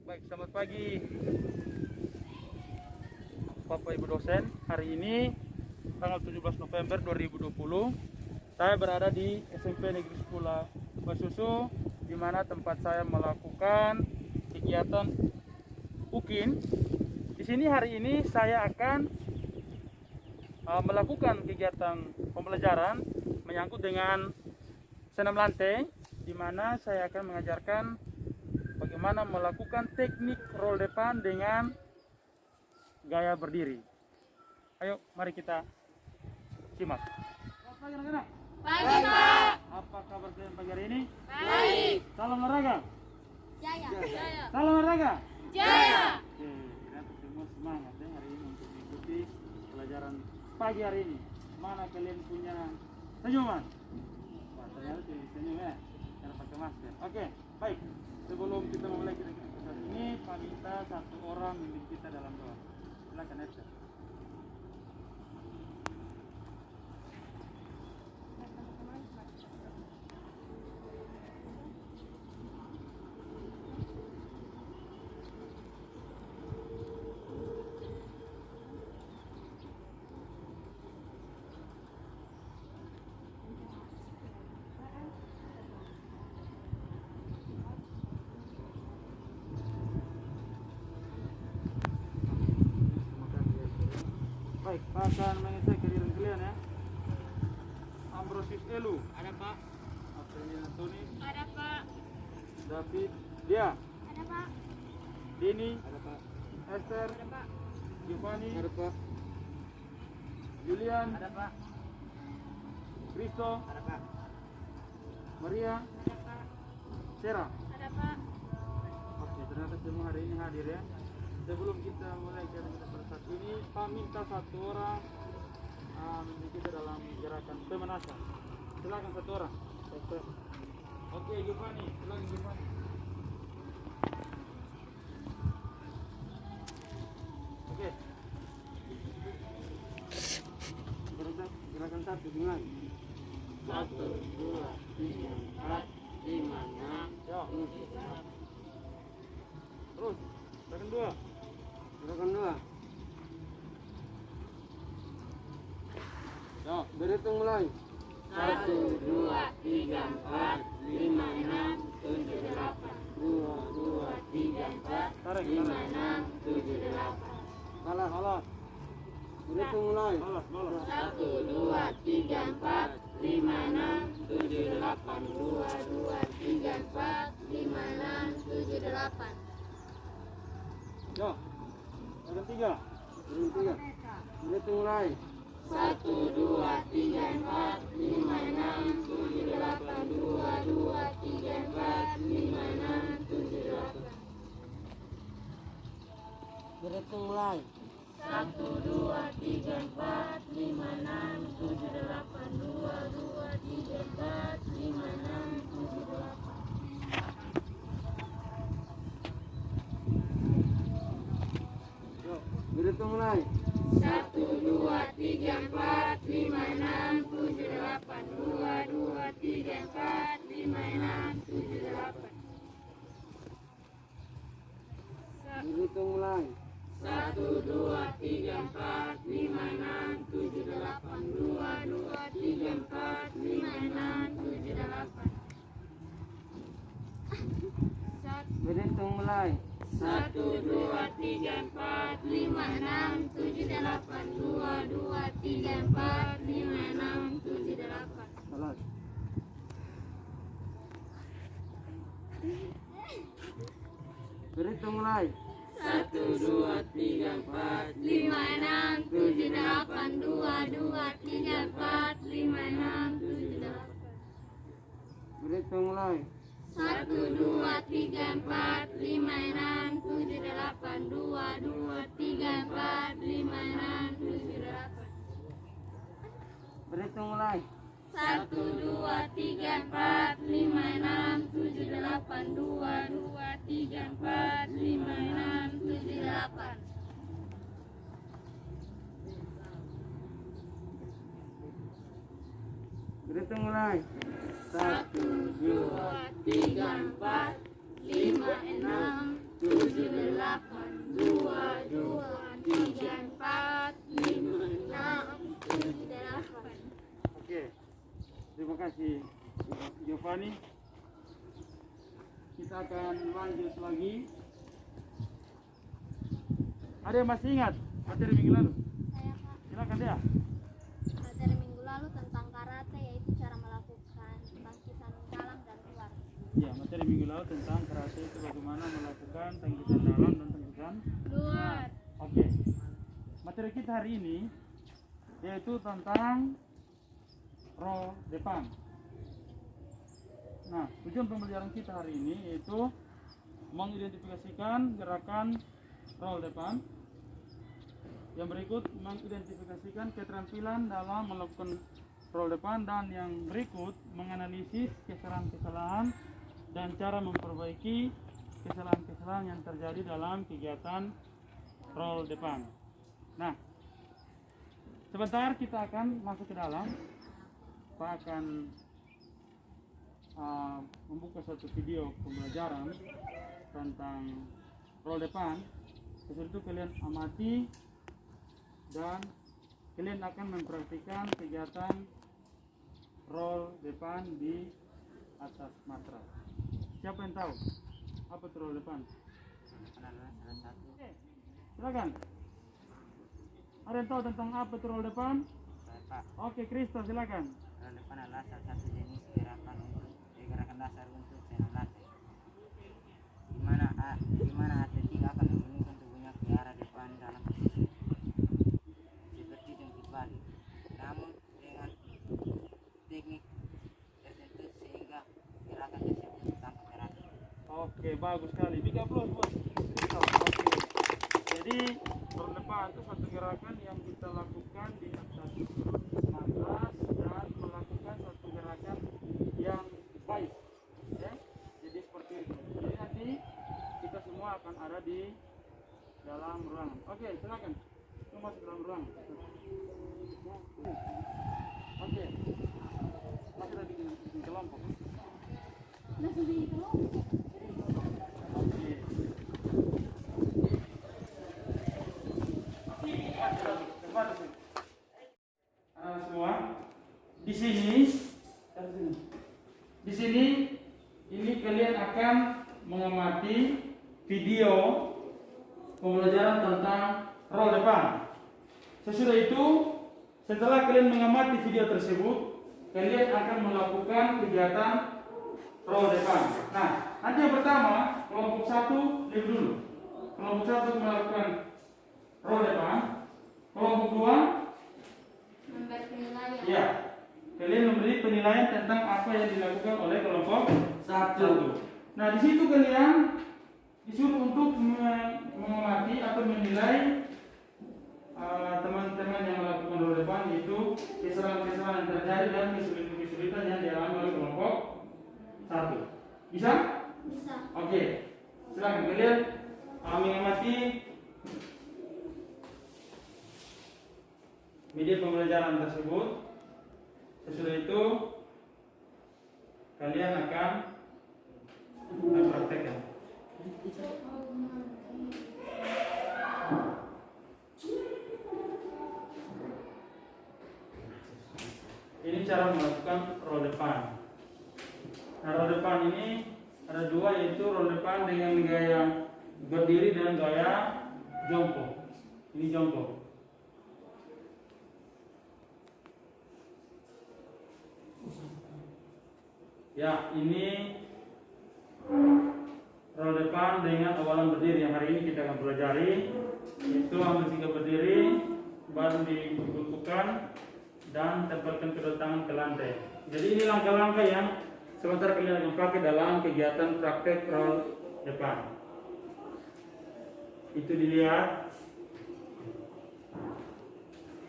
Baik, selamat pagi Bapak Ibu dosen. Hari ini tanggal 17 November 2020 saya berada di SMP Negeri 10 Basusu, di mana tempat saya melakukan kegiatan UKIN. Di sini hari ini saya akan melakukan kegiatan pembelajaran menyangkut dengan senam lantai, di mana saya akan mengajarkan bagaimana melakukan teknik roll depan dengan gaya berdiri. Ayo, mari kita simak. Selamat pagi anak-anak. Pagi, Pak. Apa kabar kalian pagi hari ini? Baik. Salam olahraga. Jaya. Jaya. Salam olahraga. Jaya. Oke, ternyata semua semangat ya hari ini untuk mengikuti pelajaran pagi hari ini. Mana kalian punya senyuman? Wah, ternyata tidak bisa senyum ya, karena pakai masker. Oke, baik. Sebelum kita memulai kita ini, Pak minta satu orang memimpin kita dalam doa. Silakan Esther. Baik, Pak akan mengecek kehadiran kalian ya. Ambrosius Elu. Ada, Pak. Aprilian Antoni. Ada, Pak. David. Dia. Ada, Pak. Dini. Ada Pak. Esther. Ada, Pak. Giovanni. Ada Pak. Julian. Ada, Pak. Kristo. Ada, Pak. Maria. Ada, Pak. Sarah. Ada, Pak. Oke, ternyata semua hari ini hadir ya. Sebelum kita mulai kegiatan kita pada saat ini, Pak minta satu orang memimpin kita dalam gerakan pemanasan. Silakan satu orang. Oke, Giovanni, silakan Giovanni. Oke. Gerakan satu dimulai. 1, 2, 3, 4, 5, 6, Ya. 7. Terus, gerakan dua. Gerakan 2. Ya. Berhitung mulai. 1, 2, 3, 4, 5, 6, 7, 8. 2, 2, 3, 4. Tarik, 5, tarik. 6, 7, 8. Kalah. Salah. Berhitung mulai. Balas, balas. 1, 2, 3, 4, 5, 6, 7, 8. 2, 2, 3, 4, 5, 6, 7, 8. Ya. Gerakan tiga. Berhitung 3. Berhitung mulai. 1, 2, 3, 4, 5, 6, 7, 8. 2, 2, 3, 4, 5, 6, 7, 8. Berhitung mulai. 1, 2, 3, 4, 5, 6, 7, 8. 2, 2, 3, 4, 5, 6, 7, 8. Yuk. Berhitung mulai. 1, 2, 3, 4, 5, 6, 7, 8. 2, 2, 3, 4, 5, 6, 7, 8. Berhitung mulai. 1, 2, 3, 4, 5, 6, 7, 8. 2, 2, 3, 4, 5, 6, 7, 8. Berhitung mulai. 1, 2, 3, 4, 5, 6, 7, 8. 2, 2, 3, 4, 5, 6, 7, 8. Salah. Berhitung mulai. 1, 2, 3, 4, 5, 6, 7, 8. 2, 2, 3, 4, 5, 6, 7, 8. Berhitung mulai. 1, 2, 3, 4, 5, 6, 7, 8. 2, 2, 3, 4, 5, 6, 7, 8. Berhitung mulai. 1, 2, 3, 4, 5, 6, 7, 8. 2, 2, 3, 4, 5, 6, 7, 8. Berhitung mulai. 1, 2, 3, 4, 5, 6, 7, delapan, dua, tiga, empat, lima, enam, tujuh, delapan. Oke, terima kasih Giovanni. Kita akan lanjut lagi. Ada yang masih ingat materi minggu lalu? Saya Pak. Silakan dia. Materi minggu lalu tentang karate, yaitu cara melakukan tangkisan dalam dan luar. Ya, materi minggu lalu tentang karate itu bagaimana melakukan tangkisan dalam dan tangkisan Luar. Oke. Materi kita hari ini yaitu tentang roll depan. Nah, tujuan pembelajaran kita hari ini yaitu mengidentifikasikan gerakan roll depan. Yang berikut mengidentifikasikan keterampilan dalam melakukan roll depan, dan yang berikut menganalisis kesalahan-kesalahan dan cara memperbaiki kesalahan-kesalahan yang terjadi dalam kegiatan roll depan. Nah, sebentar kita akan masuk ke dalam. Pak akan membuka satu video pembelajaran tentang roll depan. Setelah itu kalian amati dan kalian akan mempraktikkan kegiatan roll depan di atas matras. Siapa yang tahu apa itu roll depan? Oke, silakan. Ada yang tahu tentang apa itu roll depan? Oke, Kristo silakan. Roll depan adalah salah satu jenis gerakan dasar untuk senam latih. Di mana atletik akan menunjukkan tubuhnya ke arah depan dalam posisi seperti jungkit balik, namun dengan teknik tertentu sehingga gerakan tersebut tampak teratur. Oke, bagus sekali. Big applause buat Kristo. Oke. Jadi roll depan itu satu gerakan yang kita lakukan di atas matras dan melakukan satu gerakan yang baik. Ya. Jadi seperti itu. Jadi nanti kita semua akan ada di dalam ruangan. Oke, silakan. Kita masuk dalam ruangan. Oke. Masih ada bikin kelompok. Oke. Semua di sini ini kalian akan mengamati video pembelajaran tentang roll depan. Sesudah itu, setelah kalian mengamati video tersebut, kalian akan melakukan kegiatan roll depan. Nah, nanti yang pertama kelompok 1 lihat dulu. Kelompok 1 melakukan roll depan. Kelompok 2 Memberi penilaian. ya, kalian memberi penilaian tentang apa yang dilakukan oleh kelompok 1. Nah, di situ kalian disuruh untuk mengamati atau menilai teman-teman yang melakukan roll depan, itu kesalahan-kesalahan yang terjadi dan kesulitan-kesulitan yang dialami oleh kelompok 1. Bisa? Bisa. Oke. Silakan kalian mengamati video pembelajaran tersebut. Sesudah itu kalian akan mempraktekkan. Ini cara melakukan roll depan. Nah, roll depan ini ada dua, yaitu roll depan dengan gaya berdiri dan gaya jongkok. Ini jongkok. Ya, ini roll depan dengan awalan berdiri yang hari ini kita akan pelajari. Itu ambil singgah berdiri, baru dibekukan dan tempelkan kedua tangan ke lantai. Jadi ini langkah-langkah yang sebentar kalian akan pakai dalam kegiatan praktek roll depan. Itu dilihat.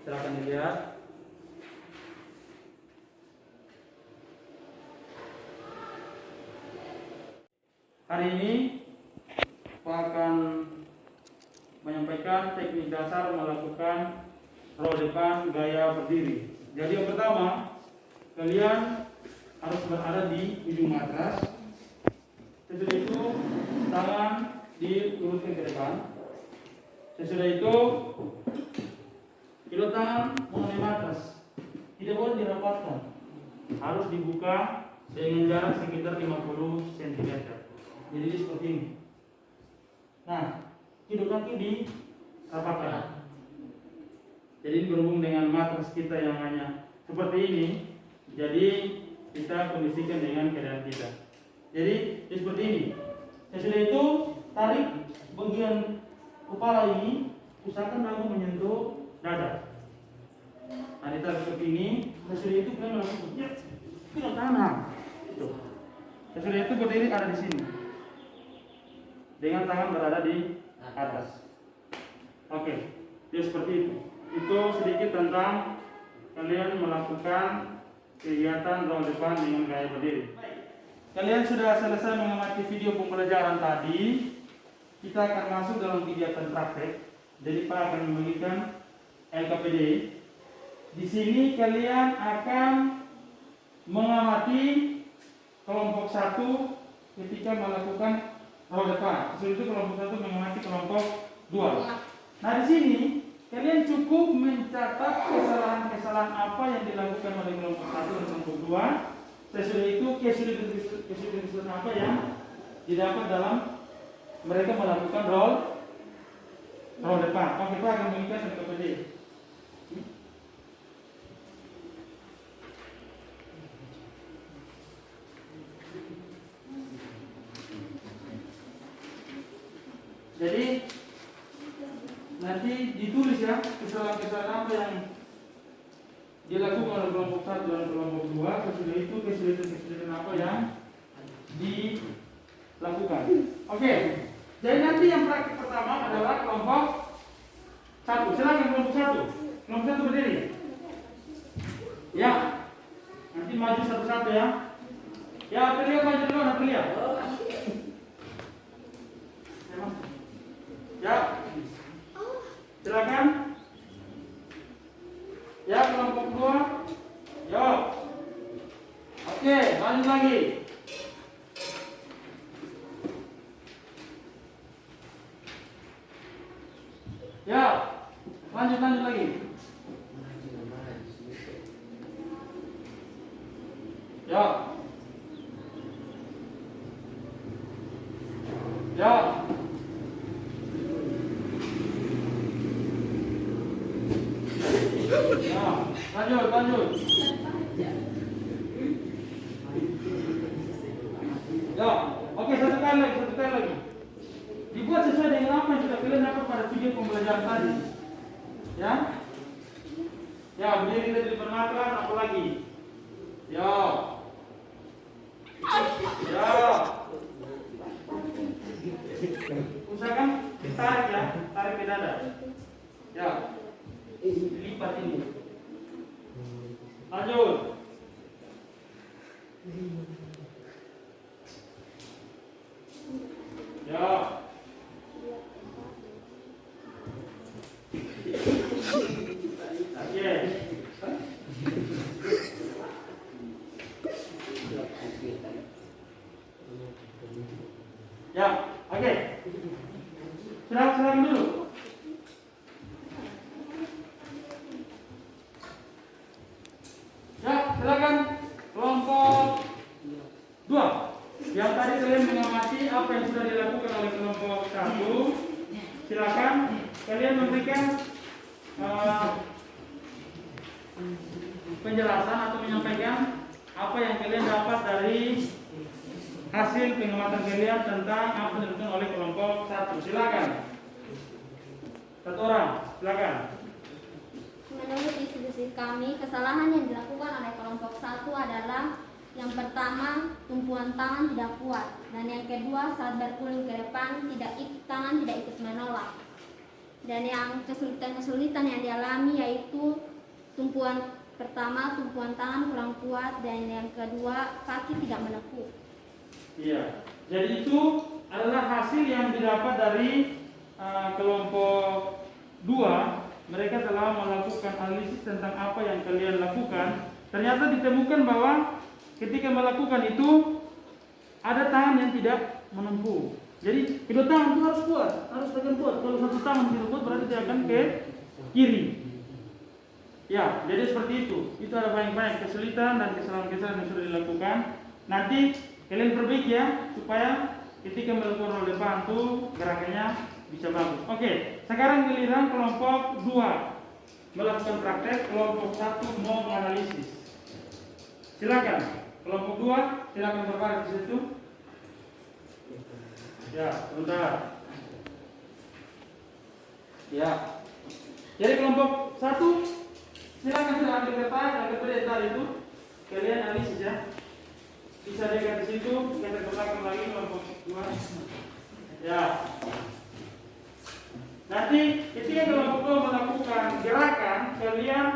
Silakan dilihat. Hari ini Pak akan menyampaikan teknik dasar melakukan roll depan gaya berdiri. Jadi yang pertama, kalian harus berada di ujung matras. Setelah itu tangan diluruskan ke depan. Sesudah itu kedua tangan mengenai matras, tidak boleh dirapatkan, harus dibuka dengan jarak sekitar 50 cm. Jadi seperti ini. Nah, kedua kaki dirapatkan. Jadi ini berhubung dengan matras kita yang hanya seperti ini. Jadi kita kondisikan dengan keadaan kita. Jadi seperti ini. Sesudah itu tarik bagian kepala ini, usahakan dagu menyentuh dada. Nah, ditarik seperti ini. Sesudah itu kalian melakukan tidak tangan. Sesudah itu berdiri ada di sini, dengan tangan berada di atas. Oke, jadi seperti itu. Itu sedikit tentang kalian melakukan kegiatan roll depan dengan gaya berdiri. Kalian sudah selesai mengamati video pembelajaran tadi. Kita akan masuk dalam kegiatan praktek. Jadi Pak akan membagikan LKPD. Di sini kalian akan mengamati kelompok 1 ketika melakukan roll depan. Setelah itu kelompok 1 mengamati kelompok 2. Nah, di sini kalian cukup mencatat kesalahan-kesalahan apa yang dilakukan oleh kelompok 1 dan kelompok 2. Sesudah itu kesulitan apa yang didapat dalam mereka melakukan roll depan. Oke, kita akan mengikat LKPD. Jadi nanti ditulis ya kesalahan-kesalahan apa yang dilakukan oleh kelompok 1 dan kelompok 2. Sesudah itu kesulitan apa yang dilakukan. Oke. Jadi nanti yang praktik pertama adalah kelompok 1. Silakan kelompok 1. Kelompok 1 berdiri. Ya. Nanti maju satu-satu ya. Ya, Aprilia maju dulu, Aprilia. Ya. Silakan. Ya, kelompok 2. Yo. Oke, lanjut lagi. Ya, lanjut lagi. Ya. Ya. Lanjut. Ya, oke, satu kali lagi. Dibuat sesuai dengan apa yang sudah kalian dapat pada video pembelajaran tadi. Ya. Ya, berdiri dari bernafas, apa lagi? Ya. Ya. Usahakan tarik ya, tarik ke dada. Ya. Lipat ini. Lanjut. Ya. Oke. Ya, oke. Silakan dulu. Ya, silakan kelompok 2. Yang tadi kalian mengamati apa yang sudah dilakukan oleh kelompok 1. Silakan kalian memberikan penjelasan atau menyampaikan apa yang kalian dapat dari hasil pengamatan kalian tentang apa yang dilakukan oleh kelompok 1. Silakan. Satu orang, silakan. Menurut diskusi kami, kesalahan yang dilakukan oleh kelompok 1 adalah yang pertama, tumpuan tangan tidak kuat, dan yang kedua, saat berpuling ke depan, tangan tidak ikut menolak. Dan yang kesulitan yang dialami yaitu tumpuan pertama, tumpuan tangan kurang kuat, dan yang kedua, kaki tidak menekuk. Iya, jadi itu adalah hasil yang didapat dari kelompok 2. Mereka telah melakukan analisis tentang apa yang kalian lakukan. Ternyata ditemukan bahwa ketika melakukan itu ada tangan yang tidak menempuh. Jadi kedua tangan itu harus kuat, harus tekan kuat. Kalau satu tangan tidak kuat berarti dia akan ke kiri. Ya, jadi seperti itu. Itu ada banyak kesulitan dan kesalahan-kesalahan yang sudah dilakukan. Nanti kalian perbaiki ya, supaya ketika melakukan roll depan tuh gerakannya bisa bagus. Oke, sekarang giliran kelompok 2 melakukan praktek, kelompok 1 mau menganalisis. Silakan, kelompok 2 silakan berbaris di situ. Ya, sebentar. Ya. Jadi kelompok 1 silakan sudah ambil kertas, ambil peta itu. Kalian analisis ya. Bisa dekat di situ, kita ke belakang lagi kelompok 2. Ya. Nanti ketika kelompok 2 melakukan gerakan, kalian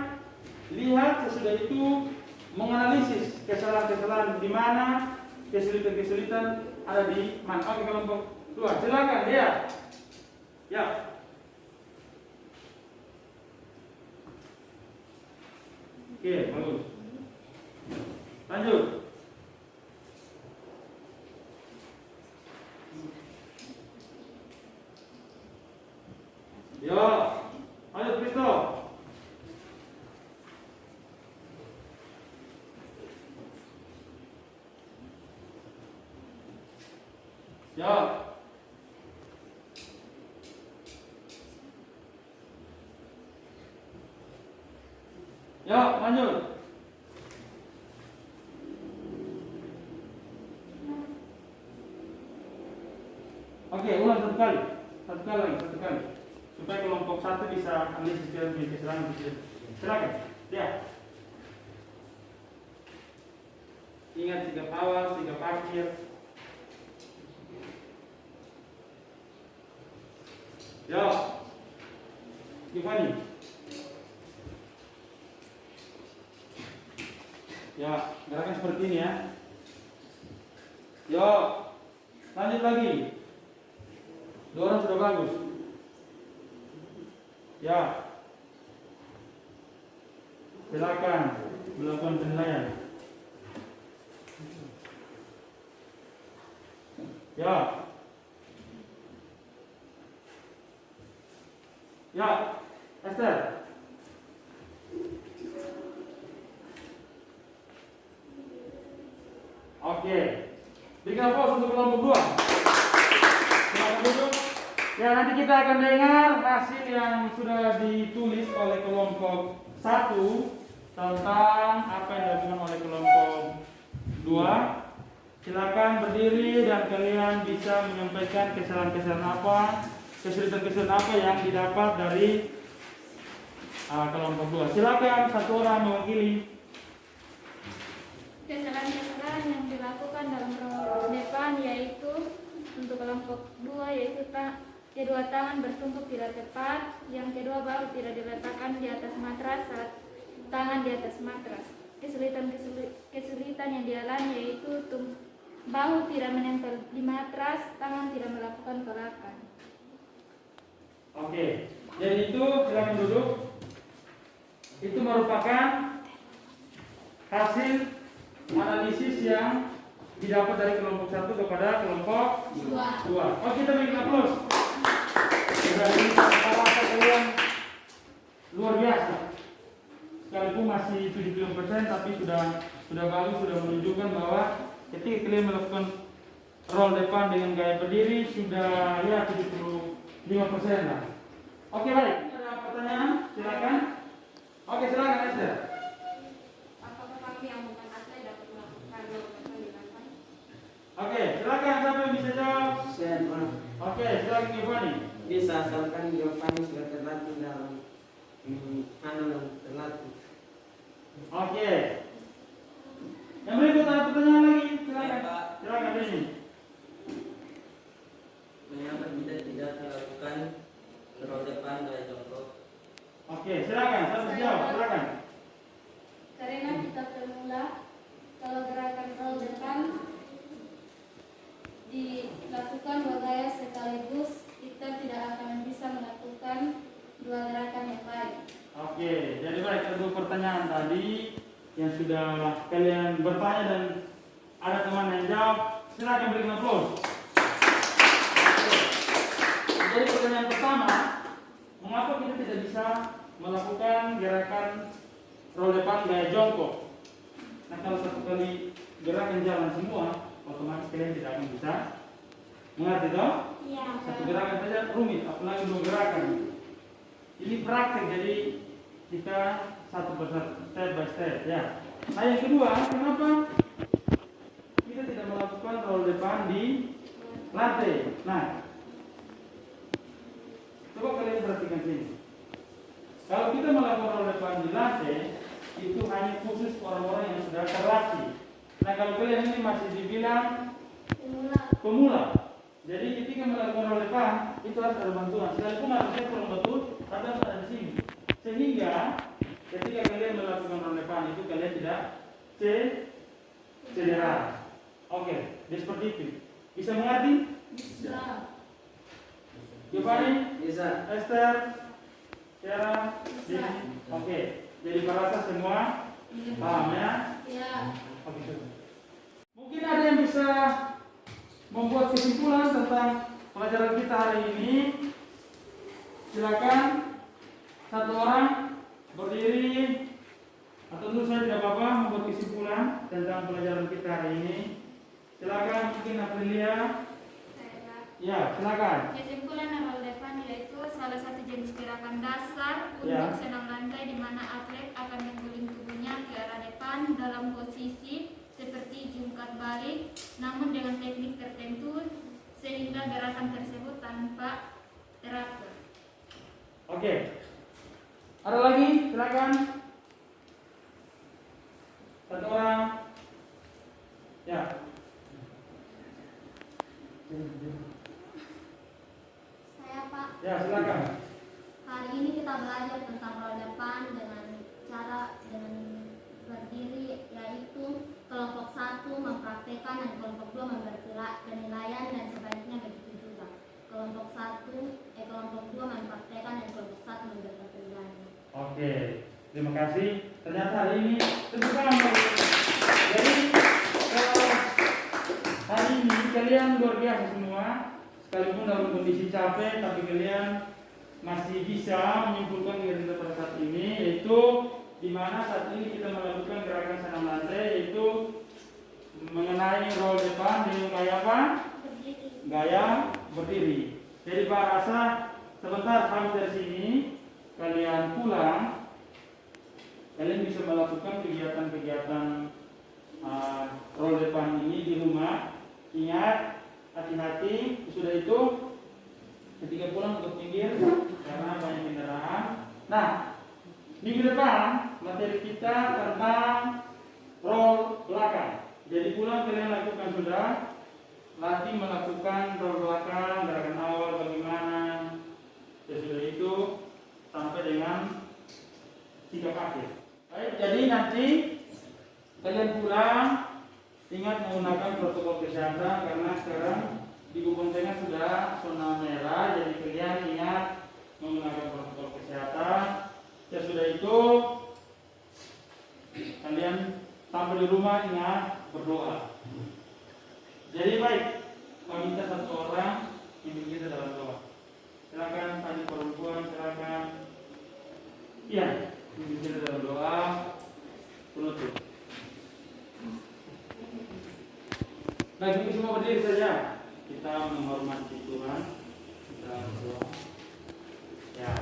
lihat sesudah itu menganalisis kesalahan-kesalahan di mana, kesulitan-kesulitan ada di mana. Oke, kelompok 2, silakan ya. Ya. Oke, bagus. Lanjut. Yo, ayo Kristo. Yo. Yo, lanjut. Oke, ulang satu kali. Satu kali. Supaya kelompok 1 bisa analisis kesalahan di sini. Silakan. Ya. Ingat sikap awal, sikap akhir. Yo. Gimana? Ya, gerakan seperti ini ya. Yo. Lanjut lagi. 2 orang sudah bagus. Ya, silakan melakukan penilaian. Ya, ya, Esther. Oke, berikan aplaus untuk kelompok 2. Silakan duduk. Ya, nanti kita akan dengar hasil yang sudah ditulis oleh kelompok 1 tentang apa yang dilakukan oleh kelompok 2. Silakan berdiri dan kalian bisa menyampaikan kesalahan-kesalahan apa, kesulitan-kesulitan apa yang didapat dari kelompok 2. Silakan satu orang mewakili. Kesalahan-kesalahan yang dilakukan dalam roll depan yaitu untuk kelompok 2 yaitu kedua tangan bertumpuk tidak tepat, yang kedua bahu tidak diletakkan di atas matras saat tangan di atas matras. Kesulitan yang dialami yaitu bahu tidak menempel di matras, tangan tidak melakukan gerakan. Oke, jadi itu silakan duduk. Itu merupakan hasil analisis yang didapat dari kelompok 1 kepada kelompok 2. Oh, kita berikan aplaus. Berarti rasa kalian luar biasa. Sekalipun masih 70% tapi sudah bagus, sudah menunjukkan bahwa ketika kalian melakukan roll depan dengan gaya berdiri sudah ya 75% lah. Oke, baik. Ada pertanyaan? Silakan. Oke, silakan Esther. Apakah kami yang bukan atlet dapat melakukan roll depan di lapangan? Oke, silakan siapa yang bisa jawab? Saya pernah Oke, silakan Giovanni. bisa asalkan Giovanni sudah terlatih dalam terlatih. Oke. Yang berikut ada pertanyaan lagi? Silakan. Ya, Pak. Silakan ini. Mengapa kita tidak melakukan roll depan dari contoh? Oke, silakan. Siapa bisa jawab? Silakan. Karena kita pemula, kalau gerakan roll depan dilakukan 2 gaya sekaligus, kita tidak akan bisa melakukan 2 gerakan yang baik. Oke, jadi baik, ada 2 pertanyaan tadi yang sudah kalian bertanya dan ada teman yang jawab. Silakan berikan aplaus. pertanyaan pertama, mengapa kita tidak bisa melakukan gerakan roll depan gaya jongkok? Nah, kalau satu kali gerakan jalan semua, otomatis kalian tidak akan bisa mengerti toh? Iya. Satu gerakan saja rumit, apalagi 2 gerakan. Ini praktek, jadi kita satu persatu, step by step ya. Nah, yang kedua, kenapa kita tidak melakukan roll depan di lantai? Nah, coba kalian perhatikan sini. Kalau kita melakukan roll depan di lantai, itu hanya khusus orang-orang yang sudah terlatih. Nah, kalau kalian ini masih dibilang pemula, jadi ketika melakukan roll depan itu harus ada bantuan. Sekalipun harusnya kurang betul, tapi harus ada di sini. Sehingga ketika kalian melakukan roll depan itu kalian tidak cedera. Oke, jadi seperti itu. Bisa mengerti? Bisa. Giovanni? Bisa. Esther? Tiara? Dini? Oke, jadi para semua paham ya? Iya. Oke. Mungkin ada yang bisa membuat kesimpulan tentang pelajaran kita hari ini. Silakan satu orang berdiri atau tentu saya tidak apa-apa membuat kesimpulan tentang pelajaran kita hari ini. Silakan mungkin Aprilia. Ya, silakan. Kesimpulan roll depan yaitu salah satu jenis gerakan dasar untuk Ya. senam lantai di mana atlet akan mengguling tubuhnya ke arah depan dalam posisi seperti jungkat balik, namun dengan teknik tertentu sehingga gerakan tersebut tanpa teratur. Oke. Ada lagi? Silakan. Satu orang. Ya. Saya Pak. Ya, silakan. Hari ini kita belajar tentang roll depan dengan cara berdiri, yaitu kelompok 1 mempraktekkan dan kelompok 2 memberi penilaian dan sebaliknya begitu juga. Kelompok 2 mempraktekkan dan kelompok 1 memberi penilaian. Oke, terima kasih. Ternyata hari ini tentu kamu. Jadi hari ini kalian luar biasa semua. Sekalipun dalam kondisi capek, tapi kalian masih bisa menyimpulkan kegiatan kita pada saat ini, yaitu di mana saat ini kita melakukan gerakan senam lantai, yaitu mengenai roll depan dengan gaya apa? Berdiri. Gaya berdiri. Jadi Pak rasa sebentar habis dari sini kalian pulang, kalian bisa melakukan kegiatan-kegiatan roll depan ini di rumah. Ingat, hati-hati. Sudah itu ketika pulang untuk pinggir karena banyak kendaraan. Nah, minggu depan materi kita tentang roll belakang. Jadi pulang kalian lakukan sudah latih melakukan roll belakang, gerakan awal bagaimana. Sesudah itu sampai dengan sikap akhir. Baik, jadi nanti kalian pulang ingat menggunakan protokol kesehatan karena sekarang di Gubeng Tengah sudah zona merah, jadi kalian ingat menggunakan protokol kesehatan. Sesudah itu kalian sampai di rumah ingat berdoa. Jadi baik, kami minta satu orang pimpin kita dalam doa. Silakan tadi perempuan, silakan. Iya, pimpin kita dalam doa. Penutup. Baik, ini semua berdiri saja. Kita menghormati Tuhan. Kita berdoa. Ya.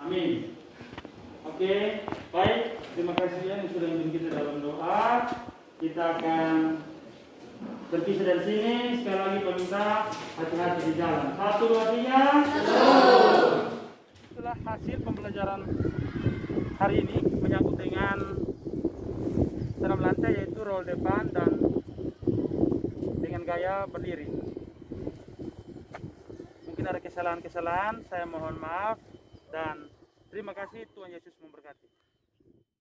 Amin. Oke, baik. Terima kasih yang sudah memimpin kita dalam doa. Kita akan berpisah dari sini. Sekali lagi pemirsa, hati-hati di jalan. 1, 2, 3. Setelah hasil pembelajaran hari ini menyangkut dengan senam lantai yaitu roll depan dan saya berdiri. Mungkin ada kesalahan-kesalahan, saya mohon maaf dan terima kasih. Tuhan Yesus memberkati.